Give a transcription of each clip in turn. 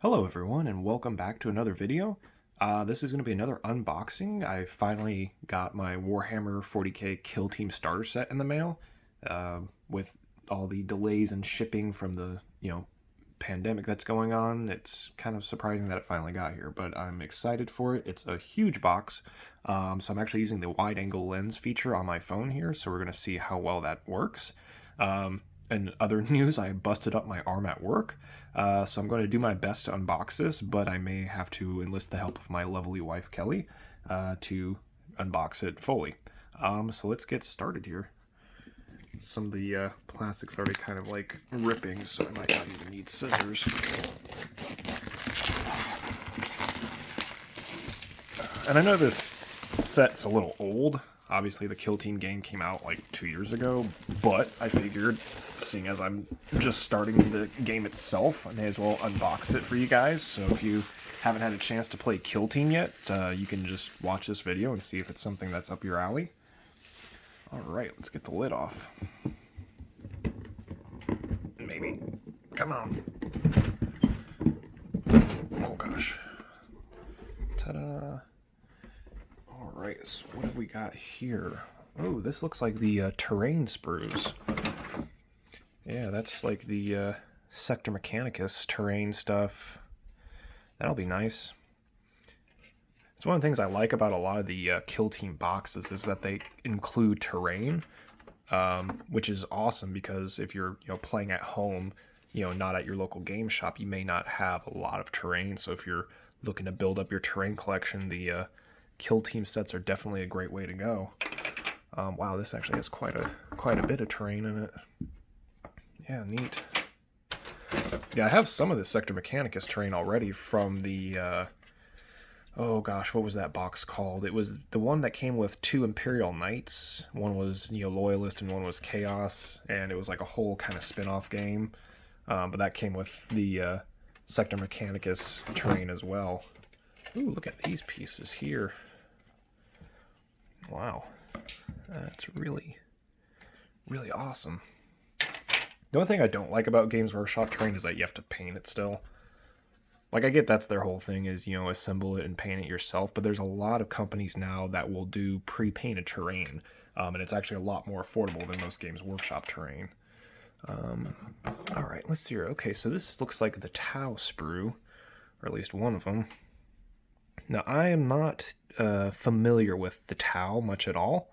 Hello everyone and welcome back to another video. This is going to be another unboxing. I finally got my Warhammer 40k Kill Team starter set in the mail. With all the delays in shipping from the, pandemic that's going on, it's kind of surprising that it finally got here, but I'm excited for it. It's a huge box, so I'm actually using the wide angle lens feature on my phone here, so we're going to see how well that works. In other news, I busted up my arm at work, so I'm going to do my best to unbox this, but I may have to enlist the help of my lovely wife, Kelly, to unbox it fully. So let's get started here. Some of the plastic's already kind of like ripping, so I might not even need scissors. And I know this set's a little old. Obviously, the Kill Team game came out like 2 years ago, but I figured, seeing as I'm just starting the game itself, I may as well unbox it for you guys. So if you haven't had a chance to play Kill Team yet, you can just watch this video and see if it's something that's up your alley. Alright, let's get the lid off. Maybe. Come on. Oh gosh. Ta-da. Alright, so what have we got here? Oh, this looks like the terrain sprues. Yeah, that's like the Sector Mechanicus terrain stuff. That'll be nice. It's one of the things I like about a lot of the Kill Team boxes is that they include terrain, which is awesome because if you're playing at home, not at your local game shop, you may not have a lot of terrain. So if you're looking to build up your terrain collection, the Kill Team sets are definitely a great way to go. Wow, this actually has quite a bit of terrain in it. Yeah, neat. Yeah, I have some of the Sector Mechanicus terrain already from the oh gosh, what was that box called? It was the one that came with 2 Imperial Knights. One was, Loyalist and one was Chaos, and it was like a whole kind of spin-off game. But that came with the Sector Mechanicus terrain as well. Ooh, look at these pieces here. Wow. That's really, really awesome. The only thing I don't like about Games Workshop terrain is that you have to paint it still. Like, I get that's their whole thing is, assemble it and paint it yourself, but there's a lot of companies now that will do pre-painted terrain, and it's actually a lot more affordable than most Games Workshop terrain. Alright, let's see here. Okay, so this looks like the Tau sprue, or at least one of them. Now, I am not familiar with the Tau much at all.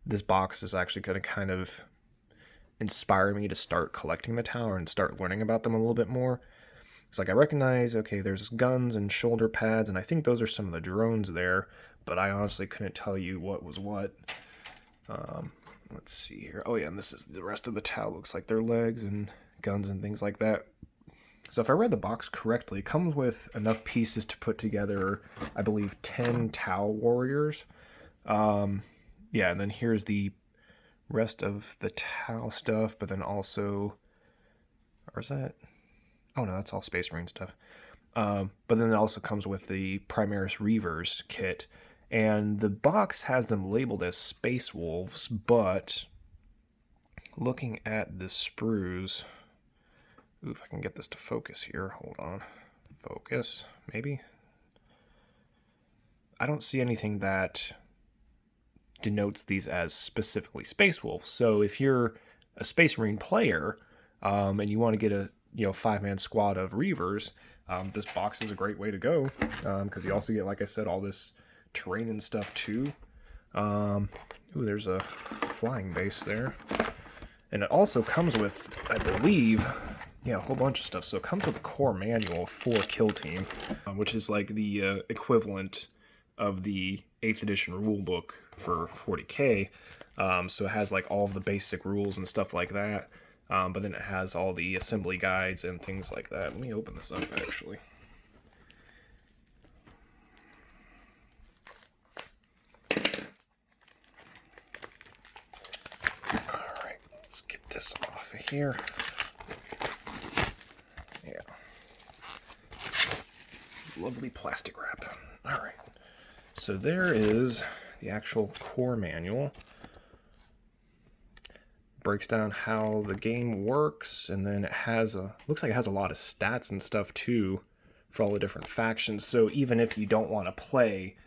This box is actually going to kind of inspire me to start collecting the Tau and start learning about them a little bit more. It's like I recognize, okay, there's guns and shoulder pads, and I think those are some of the drones there, but I honestly couldn't tell you what was what. Let's see here. Oh yeah, and this is the rest of the Tau. Looks like their legs and guns and things like that. So if I read the box correctly, it comes with enough pieces to put together, I believe, 10 Tau warriors. Yeah, and then here's the rest of the Tau stuff, but then also, or is that? Oh no, that's all Space Marine stuff. But then it also comes with the Primaris Reavers kit, and the box has them labeled as Space Wolves, but looking at the sprues, ooh, if I can get this to focus here, hold on, focus, maybe? I don't see anything that denotes these as specifically Space Wolves, so if you're a Space Marine player, and you want to get a 5-man squad of Reavers, this box is a great way to go, because you also get, like I said, all this terrain and stuff too. Ooh, there's a flying base there. And it also comes with, I believe, a whole bunch of stuff. So it comes with a core manual for Kill Team, which is like the equivalent of the 8th edition rulebook for 40k. So it has like all of the basic rules and stuff like that. But then it has all the assembly guides and things like that. Let me open this up, actually. Alright, let's get this off of here. Yeah. Lovely plastic wrap. Alright. So there is the actual core manual. breaks down how the game works, and then it has looks like it has a lot of stats and stuff too for all the different factions. So even if you don't want to play,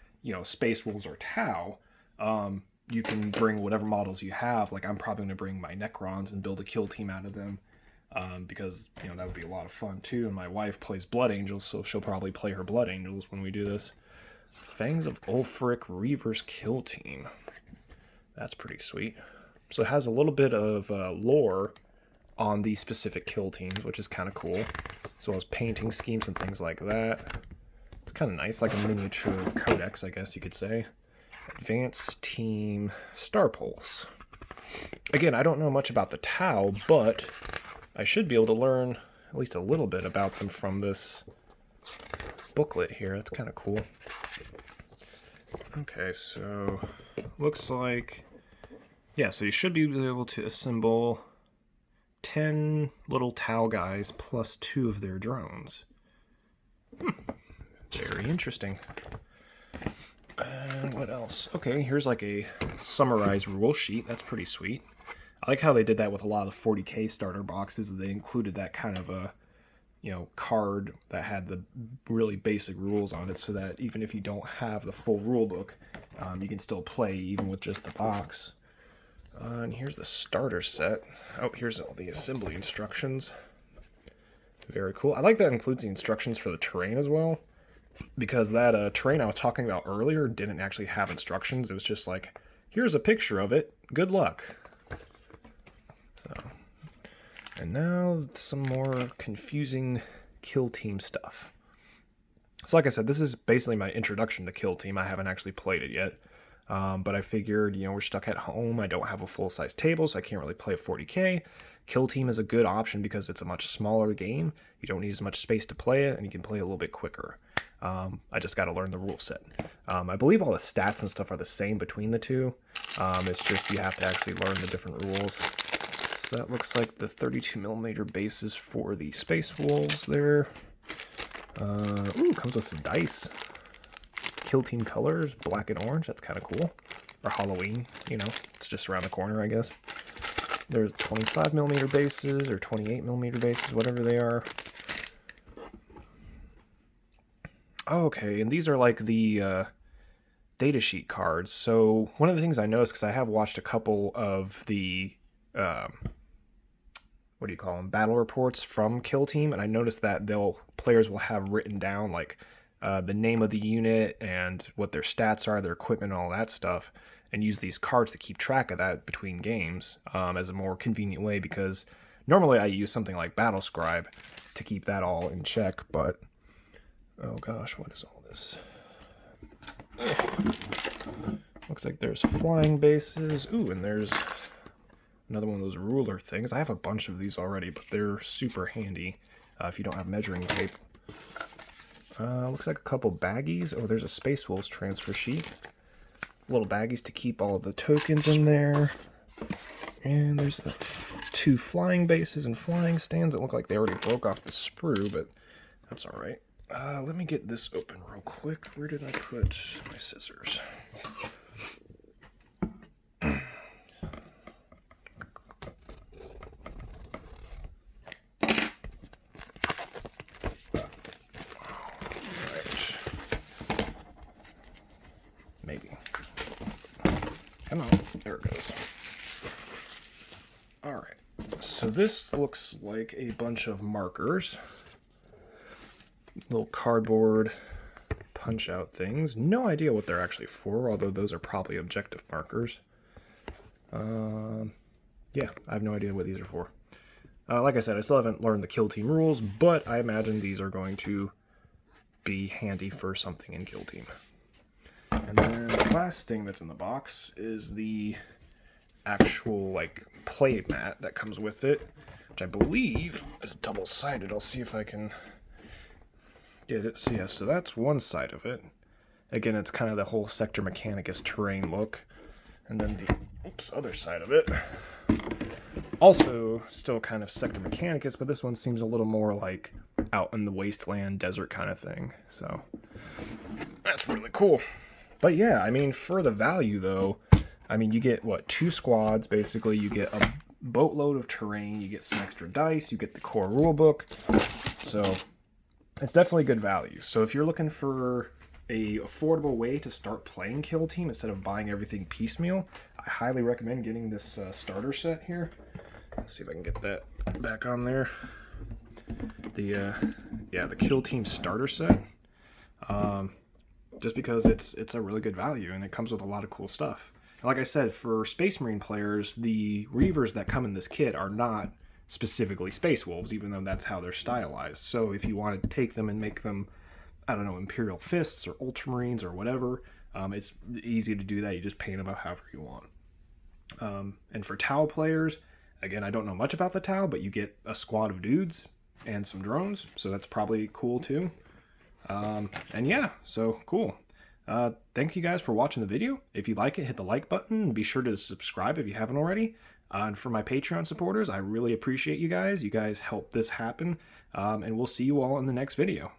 Space Wolves or Tau, you can bring whatever models you have. Like I'm probably going to bring my Necrons and build a kill team out of them, because that would be a lot of fun too. And my wife plays Blood Angels, so she'll probably play her Blood Angels when we do this. Fangs of Ulfric Reaver's kill team. That's pretty sweet. So it has a little bit of lore on these specific kill teams, which is kind of cool, as well as painting schemes and things like that. It's kind of nice, like a miniature codex, I guess you could say. Advanced Team Star Pulse. Again, I don't know much about the Tau, but I should be able to learn at least a little bit about them from this booklet here. That's kind of cool. Okay, so looks like, yeah, so you should be able to assemble 10 little Tau guys plus 2 of their drones. Very interesting. And what else? Okay, here's like a summarized rule sheet. That's pretty sweet. I like how they did that with a lot of the 40k starter boxes. They included that kind of a, card that had the really basic rules on it, so that even if you don't have the full rule book, you can still play even with just the box. And here's the starter set. Oh, here's all the assembly instructions. Very cool. I like that it includes the instructions for the terrain as well, because that terrain I was talking about earlier didn't actually have instructions. It was just like, here's a picture of it. Good luck. So, and now some more confusing kill team stuff. So like I said, this is basically my introduction to kill team. I haven't actually played it yet. But I figured, we're stuck at home. I don't have a full-size table, so I can't really play a 40k. Kill Team is a good option because it's a much smaller game. You don't need as much space to play it, and you can play a little bit quicker. I just got to learn the rule set. I believe all the stats and stuff are the same between the two. It's just you have to actually learn the different rules. So that looks like the 32mm bases for the Space Wolves there. Ooh, comes with some dice. Kill Team colors, black and orange. That's kind of cool. Or Halloween, it's just around the corner, I guess. There's 25mm bases or 28mm bases, whatever they are. Oh, okay, and these are like the datasheet cards. So one of the things I noticed, because I have watched a couple of the what do you call them, battle reports from Kill Team, and I noticed that players will have written down like the name of the unit and what their stats are, their equipment, and all that stuff, and use these cards to keep track of that between games as a more convenient way, because normally I use something like Battlescribe to keep that all in check, but oh gosh, what is all this? Looks like there's flying bases. Ooh, and there's another one of those ruler things. I have a bunch of these already, but they're super handy if you don't have measuring tape. Looks like a couple baggies. Oh, there's a Space Wolves transfer sheet. Little baggies to keep all of the tokens in there. And there's 2 flying bases and flying stands that look like they already broke off the sprue, but that's alright. Let me get this open real quick. Where did I put my scissors? Come on, there it goes. Alright, so this looks like a bunch of markers. Little cardboard punch-out things. No idea what they're actually for, although those are probably objective markers. Yeah, I have no idea what these are for. Like I said, I still haven't learned the Kill Team rules, but I imagine these are going to be handy for something in Kill Team. And then the last thing that's in the box is the actual, like, play mat that comes with it, which I believe is double-sided. I'll see if I can get it. So yeah, so that's one side of it. Again, it's kind of the whole Sector Mechanicus terrain look. And then the other side of it, also still kind of Sector Mechanicus, but this one seems a little more like out in the wasteland, desert kind of thing. So that's really cool. But yeah, I mean, for the value, though, I mean, you get, what, 2 squads, basically. You get boatload of terrain. You get some extra dice. You get the core rulebook. So it's definitely good value. So if you're looking for a affordable way to start playing Kill Team instead of buying everything piecemeal, I highly recommend getting this starter set here. Let's see if I can get that back on there. The Kill Team starter set. Just because it's a really good value and it comes with a lot of cool stuff. And like I said, for Space Marine players, the Reavers that come in this kit are not specifically Space Wolves, even though that's how they're stylized. So if you want to take them and make them, I don't know, Imperial Fists or Ultramarines or whatever, it's easy to do that. You just paint them up however you want. And for Tau players, again, I don't know much about the Tau, but you get a squad of dudes and some drones, so that's probably cool too. And yeah, so cool. Thank you guys for watching the video. If you like it, hit the like button and be sure to subscribe if you haven't already. And for my Patreon supporters, I really appreciate you guys. You guys help this happen. And we'll see you all in the next video.